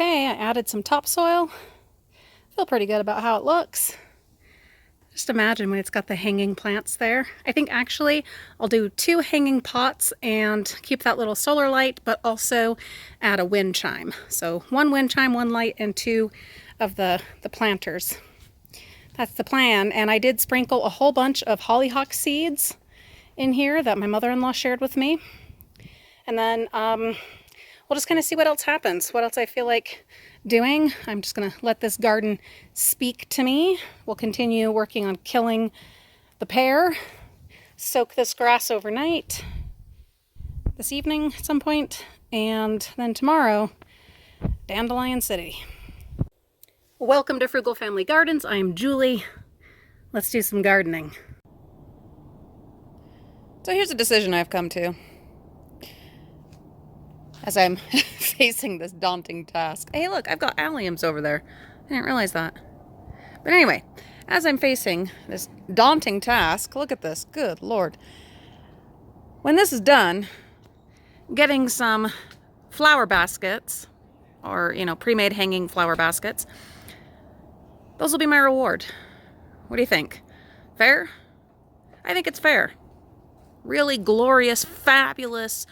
Okay, I added some topsoil. Feel pretty good about how it looks. Just imagine when it's got the hanging plants there. I think actually I'll do 2 hanging pots and keep that little solar light, but also add a wind chime. So 1 wind chime, 1 light, and 2 of the planters. That's the plan. And I did sprinkle a whole bunch of hollyhock seeds in here that my mother-in-law shared with me. And then we'll just kind of see what else happens, what else I feel like doing. I'm just going to let this garden speak to me. We'll continue working on killing the pear, soak this grass overnight, this evening at some point, and then tomorrow, Dandelion City. Welcome to Frugal Family Gardens. I'm Julie. Let's do some gardening. So here's a decision I've come to as I'm facing this daunting task. Hey, look, I've got alliums over there. I didn't realize that. But anyway, as I'm facing this daunting task, look at this. Good Lord. When this is done, getting some flower baskets, or, pre-made hanging flower baskets, those will be my reward. What do you think? Fair? I think it's fair. Really glorious, fabulous,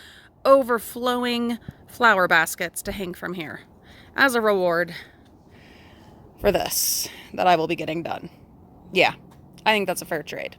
overflowing flower baskets to hang from here as a reward for this that I will be getting done. Yeah, I think that's a fair trade.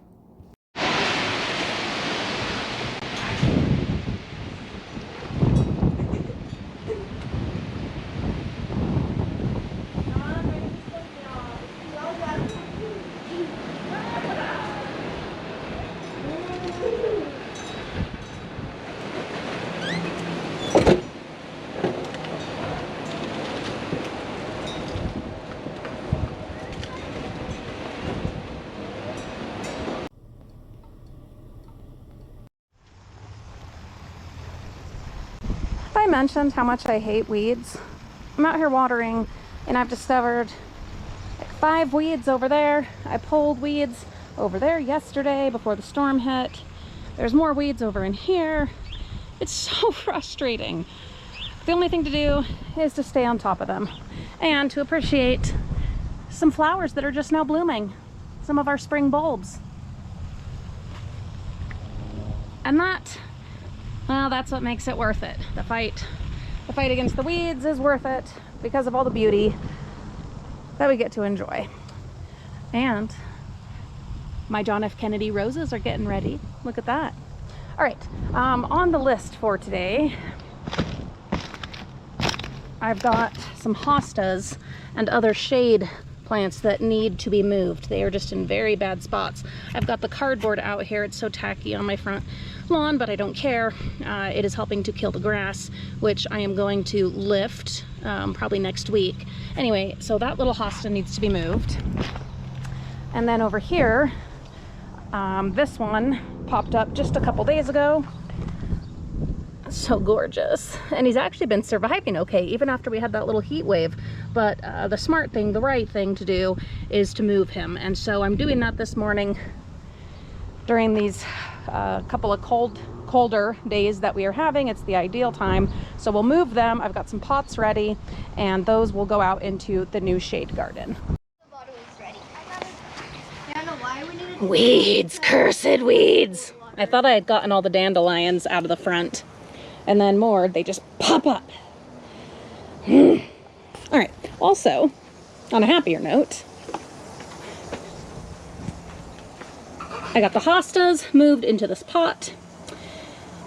I mentioned how much I hate weeds. I'm out here watering and I've discovered like 5 weeds over there. I pulled weeds over there yesterday before the storm hit. There's more weeds over in here. It's so frustrating. The only thing to do is to stay on top of them and to appreciate some flowers that are just now blooming. Some of our spring bulbs. And that's what makes it worth it. The fight against the weeds is worth it because of all the beauty that we get to enjoy. And my John F. Kennedy roses are getting ready. Look at that. All right, on the list for today, I've got some hostas and other shade plants that need to be moved. They are just in very bad spots. I've got the cardboard out here. It's so tacky on my front lawn, but I don't care. It is helping to kill the grass, which I am going to lift probably next week. Anyway, so that little hosta needs to be moved. And then over here, this one popped up just a couple days ago. So gorgeous. And he's actually been surviving okay, even after we had that little heat wave. But the smart thing, the right thing to do is to move him. And so I'm doing that this morning during these couple of colder days that we are having. It's the ideal time. So we'll move them. I've got some pots ready, and those will go out into the new shade garden. Weeds, cursed weeds. I thought I had gotten all the dandelions out of the front, and then more, they just pop up. All right, also, on a happier note, I got the hostas moved into this pot.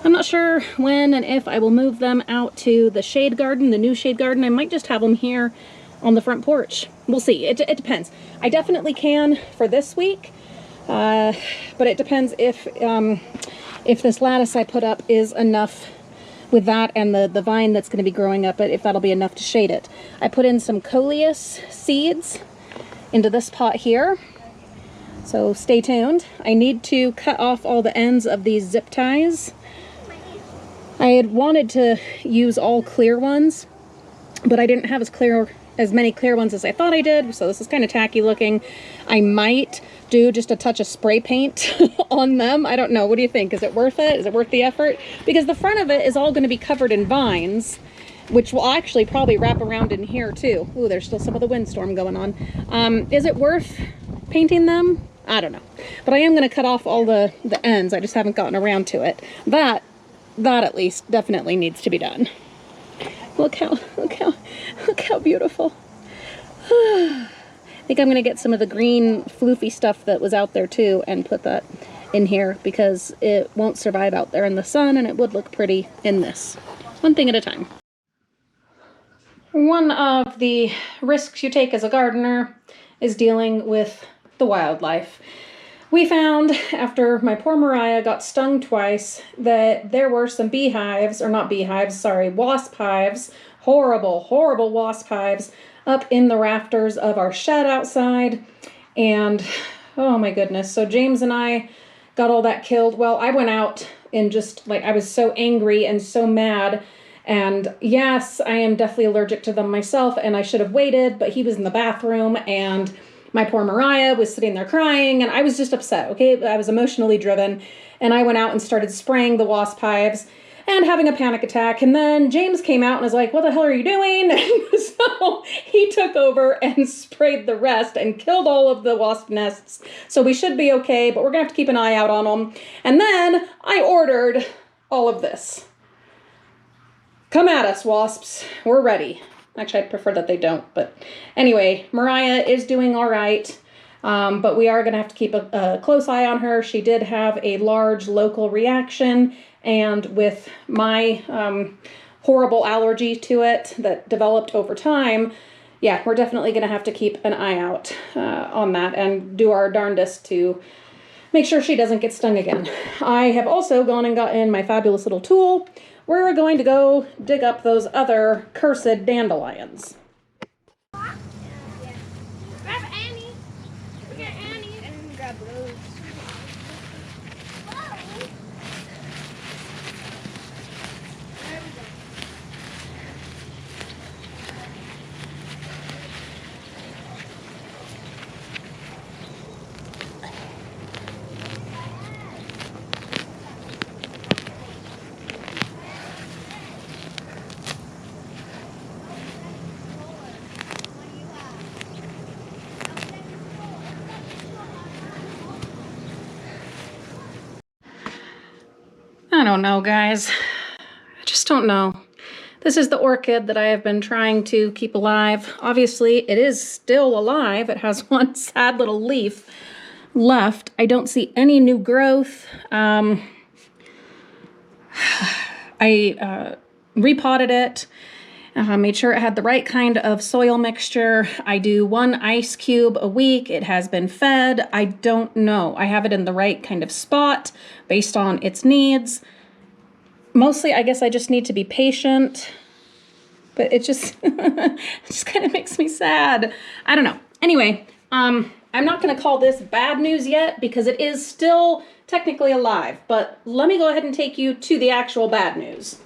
I'm not sure when and if I will move them out to the shade garden, the new shade garden. I might just have them here on the front porch. We'll see. It depends. I definitely can for this week, but it depends if this lattice I put up is enough with that and the vine that's going to be growing up, if that'll be enough to shade it. I put in some coleus seeds into this pot here, so stay tuned. I need to cut off all the ends of these zip ties. I had wanted to use all clear ones, but I didn't have as many clear ones as I thought I did, so this is kind of tacky looking. I might do just a touch of spray paint on them. I don't know. What do you think? Is it worth it? Is it worth the effort? Because the front of it is all going to be covered in vines, which will actually probably wrap around in here too. Ooh, there's still some of the windstorm going on. Is it worth painting them? I don't know. But I am going to cut off all the ends. I just haven't gotten around to it. That at least definitely needs to be done. Look how beautiful. I think I'm going to get some of the green floofy stuff that was out there too and put that in here because it won't survive out there in the sun and it would look pretty in this. One thing at a time. One of the risks you take as a gardener is dealing with the wildlife. We found, after my poor Mariah got stung twice, that there were some beehives, or not beehives, sorry, wasp hives, horrible, horrible wasp hives, up in the rafters of our shed outside. And, oh my goodness, so James and I got all that killed. Well, I went out and just, like, I was so angry and so mad. And yes, I am definitely allergic to them myself, and I should have waited, but he was in the bathroom, and my poor Mariah was sitting there crying, and I was just upset, okay? I was emotionally driven, and I went out and started spraying the wasp hives and having a panic attack. And then James came out and was like, what the hell are you doing? And so he took over and sprayed the rest and killed all of the wasp nests. So we should be okay, but we're gonna have to keep an eye out on them. And then I ordered all of this. Come at us, wasps. We're ready. Actually, I prefer that they don't, but anyway, Mariah is doing all right, but we are going to have to keep a close eye on her. She did have a large local reaction, and with my horrible allergy to it that developed over time, yeah, we're definitely going to have to keep an eye out on that and do our darndest to make sure she doesn't get stung again. I have also gone and gotten my fabulous little tool. We're going to go dig up those other cursed dandelions. Grab Annie. Get Annie. And grab Rose. I don't know, guys. I just don't know. This is the orchid that I have been trying to keep alive. Obviously, it is still alive. It has one sad little leaf left. I don't see any new growth. I repotted it. Made sure it had the right kind of soil mixture. I do 1 ice cube a week. It has been fed. I don't know. I have it in the right kind of spot based on its needs. Mostly, I guess I just need to be patient. But it just, it just kind of makes me sad. I don't know. Anyway, I'm not going to call this bad news yet because it is still technically alive. But let me go ahead and take you to the actual bad news.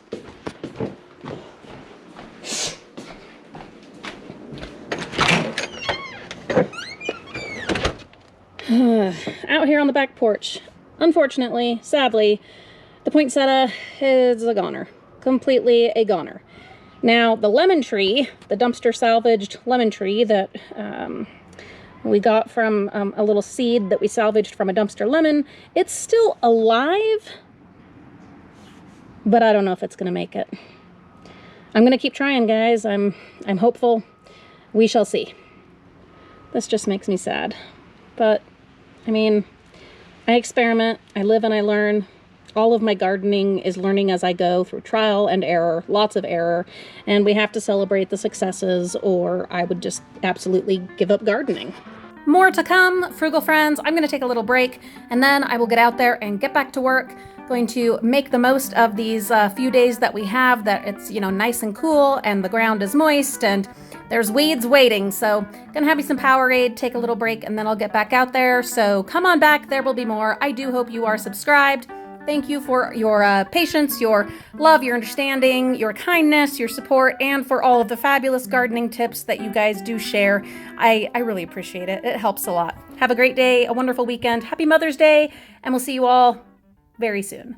Out here on the back porch, unfortunately, sadly, the poinsettia is a goner. Completely a goner. Now, the lemon tree, the dumpster salvaged lemon tree that we got from a little seed that we salvaged from a dumpster lemon, it's still alive, but I don't know if it's going to make it. I'm going to keep trying, guys. I'm hopeful. We shall see. This just makes me sad. But I mean, I experiment, I live and I learn. All of my gardening is learning as I go through trial and error, lots of error, and we have to celebrate the successes or I would just absolutely give up gardening. More to come, Frugal friends. I'm going to take a little break and then I will get out there and get back to work. Going to make the most of these few days that we have that it's, you know, nice and cool and the ground is moist and there's weeds waiting. So gonna have you some Powerade, take a little break, and then I'll get back out there. So come on back, there will be more. I do hope you are subscribed. Thank you for your patience, your love, your understanding, your kindness, your support, and for all of the fabulous gardening tips that you guys do share. I really appreciate it. It helps a lot. Have a great day, a wonderful weekend. Happy Mother's Day, and we'll see you all very soon.